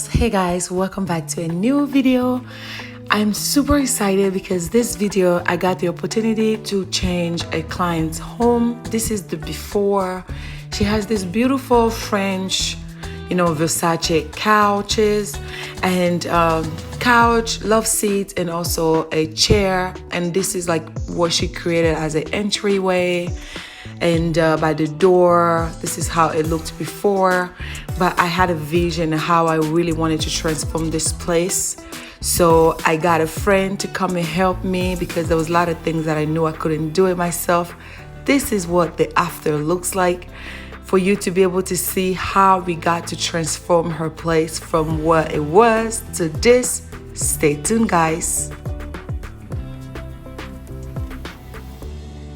loves. Hey guys, welcome back to a new video. I'm super excited because this video I got the opportunity to change a client's home. This is the before. She has this beautiful French, Versace couches and couch, love seats, and also a chair. And this is like what she created as an entryway. And by the door, this is how it looked before. But I had a vision of how I really wanted to transform this place. So I got a friend to come and help me because there was a lot of things that I knew I couldn't do it myself. This is what the after looks like, for you to be able to see how we got to transform her place from what it was to this. Stay tuned, guys.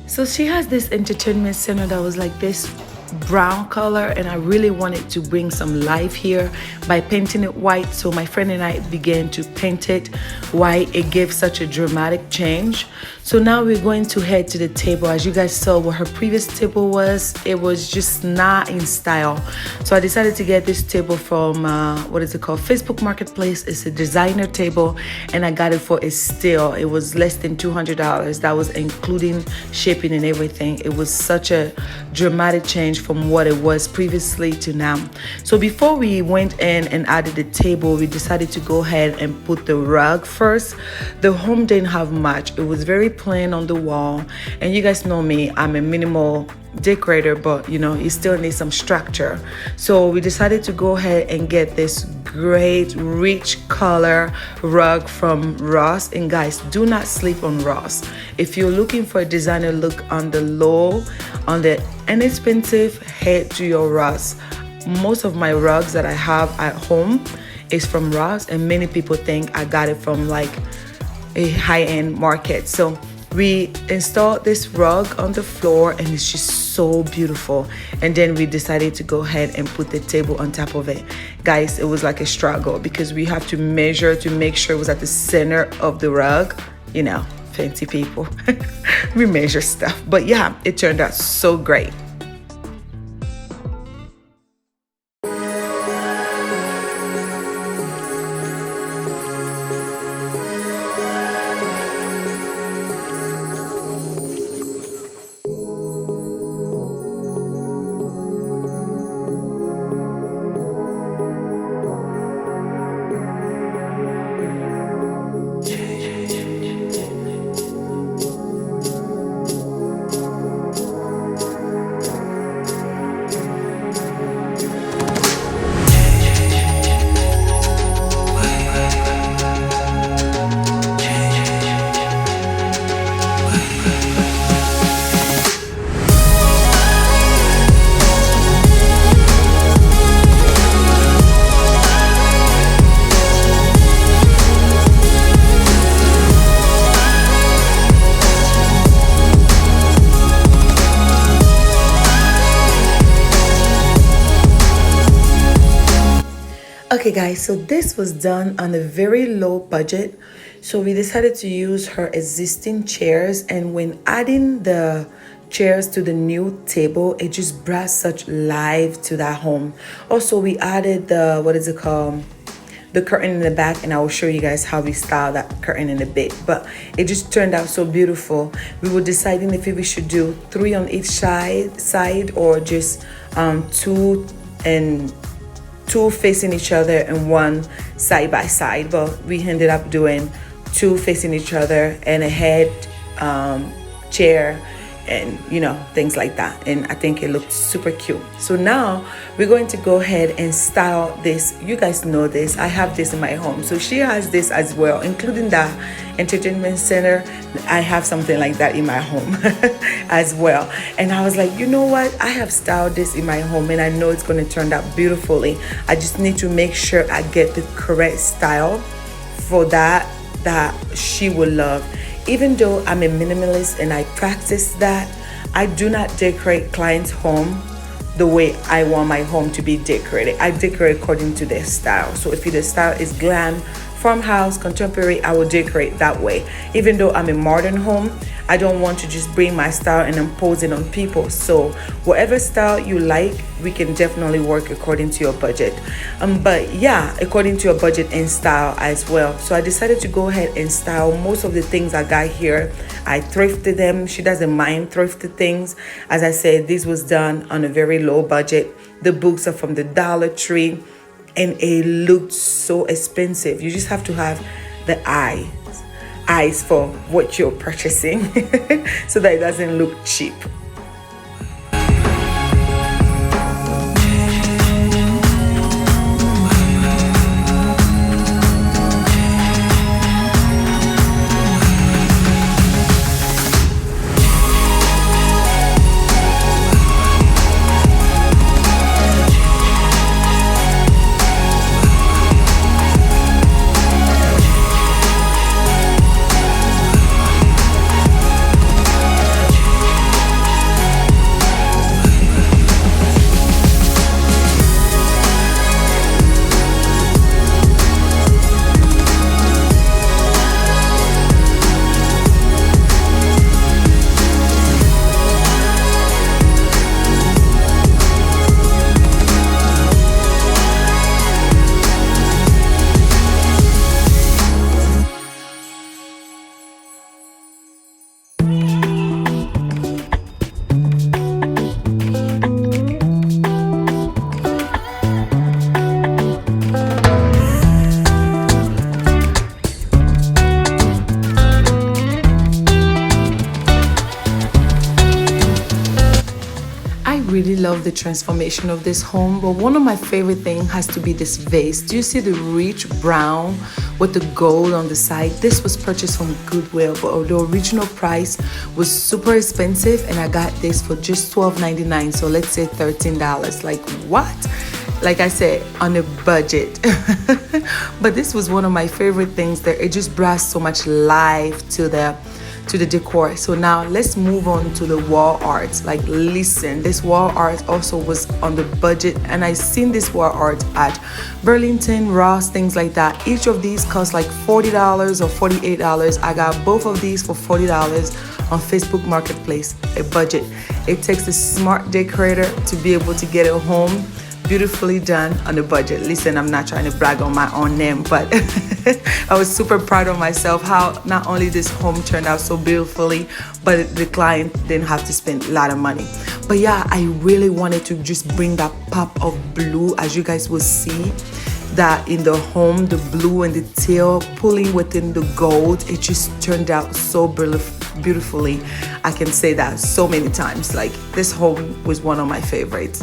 So she has this entertainment center that was like this brown color, and I really wanted to bring some life here by painting it white. So my friend and I began to paint it white. It gave such a dramatic change. So now we're going to head to the table. As you guys saw what her previous table was, it was just not in style. So I decided to get this table from Facebook Marketplace. It's a designer table, and I got it for a steal. It was less than $200. That was including shipping and everything. It was such a dramatic change from what it was previously to now. So before we went in and added the table, we decided to go ahead and put the rug first. The home didn't have much. It was very plain on the wall, and you guys know me, I'm a minimal decorator, but you still need some structure. So we decided to go ahead and get this great rich color rug from Ross. And guys, do not sleep on Ross. If you're looking for a designer look on the inexpensive, head to your Ross. Most of my rugs that I have at home is from Ross, and many people think I got it from like a high-end market. So we installed this rug on the floor, and it's just so beautiful. And then we decided to go ahead and put the table on top of it. Guys, it was like a struggle because we have to measure to make sure it was at the center of the rug. Fancy people. We measure stuff. But yeah, it turned out so great. Okay guys, so this was done on a very low budget. So we decided to use her existing chairs, and when adding the chairs to the new table, it just brought such life to that home. Also, we added the the curtain in the back, and I will show you guys how we style that curtain in a bit. But it just turned out so beautiful. We were deciding if we should do 3 on each side or just 2 facing each other and 1 side by side. But we ended up doing 2 facing each other and a head chair and things like that. And I think it looked super cute. So now we're going to go ahead and style this. You guys know this, I have this in my home. So she has this as well, including the entertainment center. I have something like that in my home as well. And I was like, you know what, I have styled this in my home, and I know it's going to turn out beautifully. I just need to make sure I get the correct style for that she will love. Even though I'm a minimalist and I practice that, I do not decorate clients' home the way I want my home to be decorated. I decorate according to their style. So if the style is glam, farmhouse, contemporary, I will decorate that way. Even though I'm a modern home, I don't want to just bring my style and impose it on people. So whatever style you like, we can definitely work according to your budget. But yeah, according to your budget and style as well. So I decided to go ahead and style most of the things I got here. I thrifted them. She doesn't mind thrifted things. As I said, this was done on a very low budget. The books are from the Dollar Tree and it looked so expensive. You just have to have the eyes for what you're purchasing so that it doesn't look cheap. Really love the transformation of this home, but one of my favorite things has to be this vase. Do you see the rich brown with the gold on the side? This was purchased from Goodwill, but the original price was super expensive and I got this for just $12.99, so let's say $13. Like what? Like I said, on a budget. But this was one of my favorite things there. It just brought so much life to the decor. So now let's move on to the wall art. Like listen, this wall art also was on the budget, and I seen this wall art at Burlington, Ross, things like that. Each of these cost like $40 or $48. I got both of these for $40 on Facebook Marketplace. A budget. It takes a smart decorator to be able to get a home beautifully done on a budget. Listen, I'm not trying to brag on my own name, but I was super proud of myself how not only this home turned out so beautifully, but the client didn't have to spend a lot of money. But yeah, I really wanted to just bring that pop of blue, as you guys will see that in the home, the blue and the teal pulling within the gold. It just turned out so beautifully. I can say that so many times. Like this home was one of my favorites.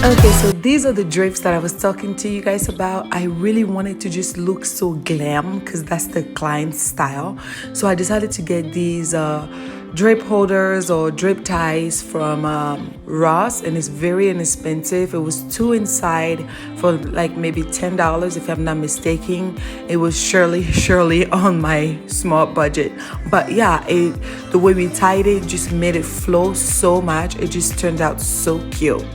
Okay, so these are the drapes that I was talking to you guys about. I really wanted to just look so glam because that's the client's style. So I decided to get these drape holders or drape ties from Ross, and it's very inexpensive. It was two inside for like maybe $10 if I'm not mistaken. It was surely on my small budget, but yeah, the way we tied it just made it flow so much. It just turned out so cute.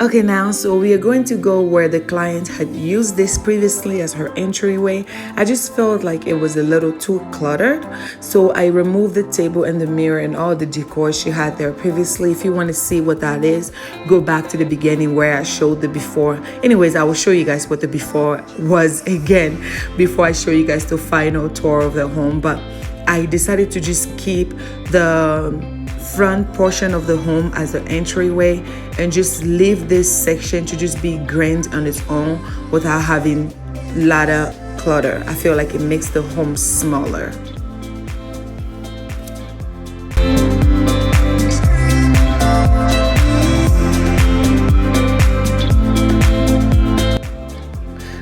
Okay, now so we are going to go where the client had used this previously as her entryway. I just felt like it was a little too cluttered, so I removed the table and the mirror and all the decor she had there previously. If you want to see what that is, go back to the beginning where I showed the before. Anyways, I will show you guys what the before was again before I show you guys the final tour of the home. But I decided to just keep the front portion of the home as the entryway and just leave this section to just be grand on its own without having a lot of clutter. I feel like it makes the home smaller.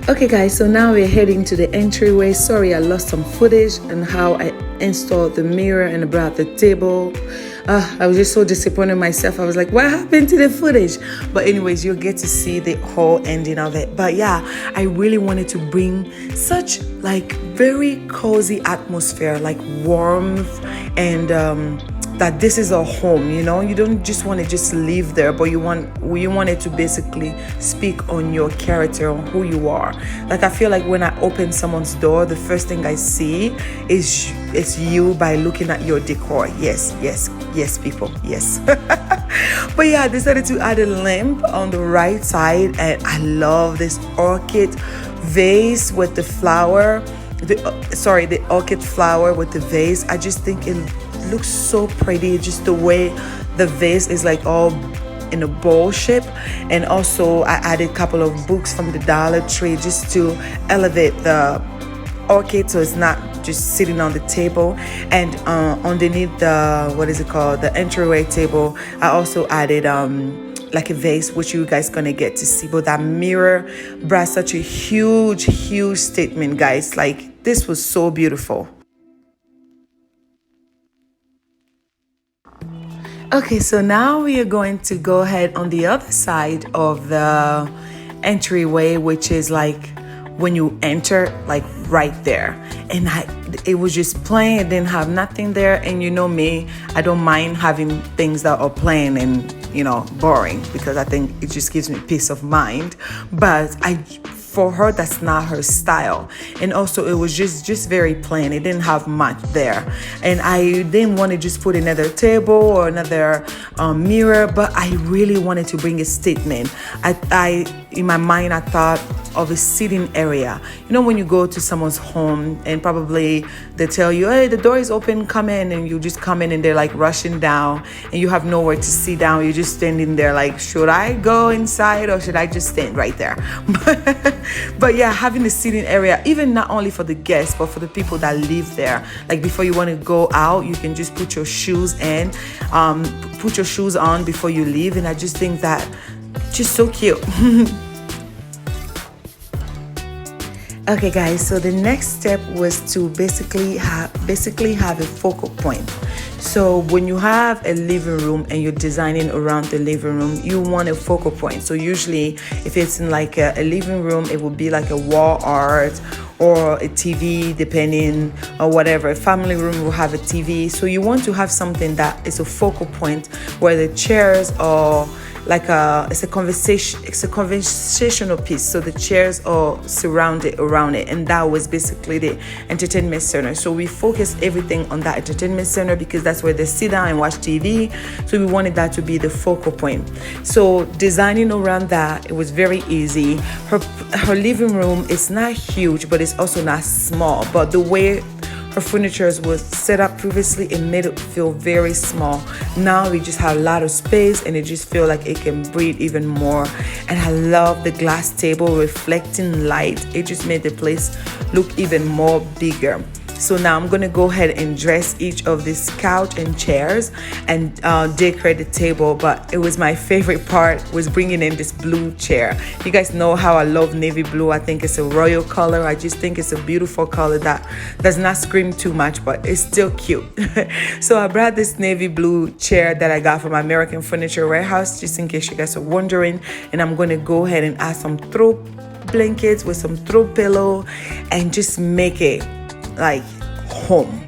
Okay guys, so now we're heading to the entryway. Sorry I lost some footage on how I installed the mirror and brought the table. I was just so disappointed in myself. I was like, what happened to the footage? But anyways, you'll get to see the whole ending of it. But yeah, I really wanted to bring such like very cozy atmosphere, like warmth, and that this is a home, you know. You don't just want to just live there, but you want it to basically speak on your character, on who you are. Like I feel like when I open someone's door, the first thing I see is you by looking at your decor. Yes people, yes. But yeah, I decided to add a lamp on the right side, and I love this orchid vase with the flower, the orchid flower with the vase. I just think it looks so pretty, just the way the vase is like all in a bowl shape. And also I added a couple of books from the Dollar Tree just to elevate the orchid so it's not just sitting on the table. And underneath the the entryway table, I also added like a vase, which you guys gonna get to see. But that mirror brought such a huge statement, guys. Like this was so beautiful. Okay, so now we are going to go ahead on the other side of the entryway, which is like when you enter, like right there. And it was just plain, it didn't have nothing there. And you know me, I don't mind having things that are plain and, you know, boring, because I think it just gives me peace of mind. But for her, that's not her style. And also it was just very plain. It didn't have much there, and I didn't want to just put another table or another mirror, but I really wanted to bring a statement. I in my mind, I thought of a sitting area. You know, when you go to someone's home and probably they tell you, hey, the door is open, come in, and you just come in and they're like rushing down and you have nowhere to sit down. You're just standing there like, should I go inside or should I just stand right there? But yeah, having a sitting area, even not only for the guests, but for the people that live there. Like before you want to go out, you can just put your shoes in, put your shoes on before you leave. And I just think that just so cute. Okay guys, so the next step was to basically have a focal point. So when you have a living room and you're designing around the living room, you want a focal point. So usually if it's in like a living room, it will be like a wall art or a TV, depending or whatever. A family room will have a TV. So you want to have something that is a focal point where the chairs are like it's a conversational piece. So the chairs are surrounded around it, and that was basically the entertainment center. So we focused everything on that entertainment center because that's where they sit down and watch TV. So we wanted that to be the focal point. So designing around that, it was very easy. Her living room is not huge, but it's also not small. But the way her furniture was set up previously, it made it feel very small. Now we just have a lot of space and it just feels like it can breathe even more. And I love the glass table reflecting light. It just made the place look even more bigger. So now I'm gonna go ahead and dress each of these couch and chairs and decorate the table. But it was my favorite part was bringing in this blue chair. You guys know how I love navy blue. I think it's a royal color. I just think it's a beautiful color that does not scream too much, but it's still cute. So I brought this navy blue chair that I got from American Furniture Warehouse, just in case you guys are wondering. And I'm gonna go ahead and add some throw blankets with some throw pillow and just make it like home.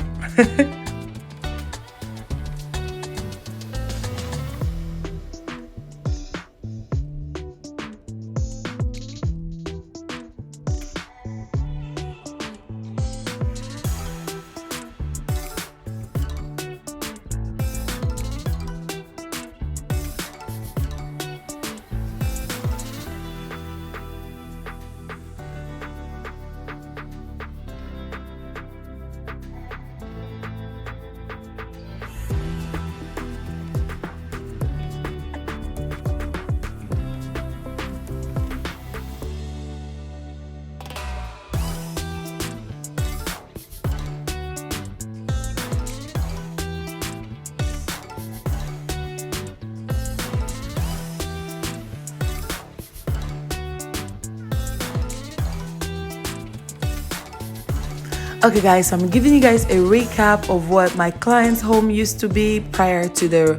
Okay guys, so I'm giving you guys a recap of what my client's home used to be prior to the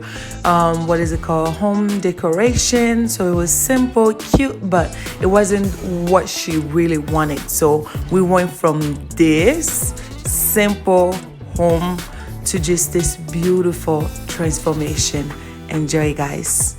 what is it called, home decoration. So it was simple, cute, but it wasn't what she really wanted. So we went from this simple home to just this beautiful transformation. Enjoy guys.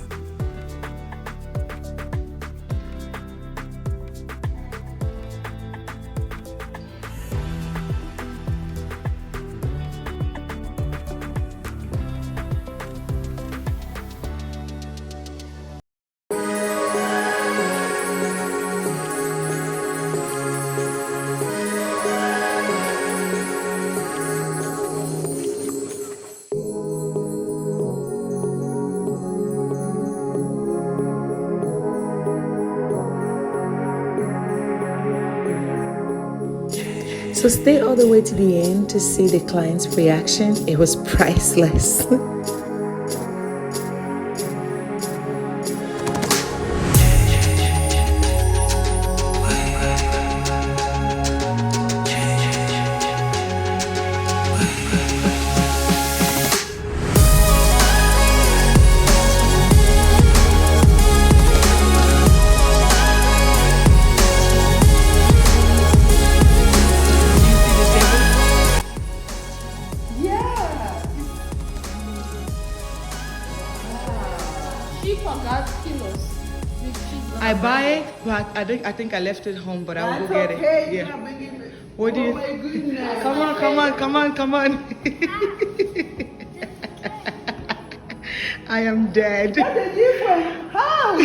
So stay all the way to the end to see the client's reaction. It was priceless. I buy it, but I think I left it home, but I will go get it. Yeah. What do you? My goodness. Come on. I am dead. That's a different house.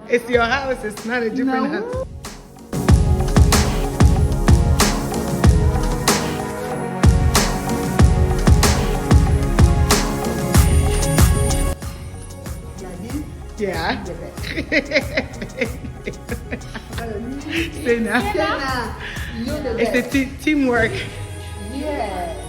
It's your house. It's not a different house. Yeah. Say now. It's the teamwork. Yeah.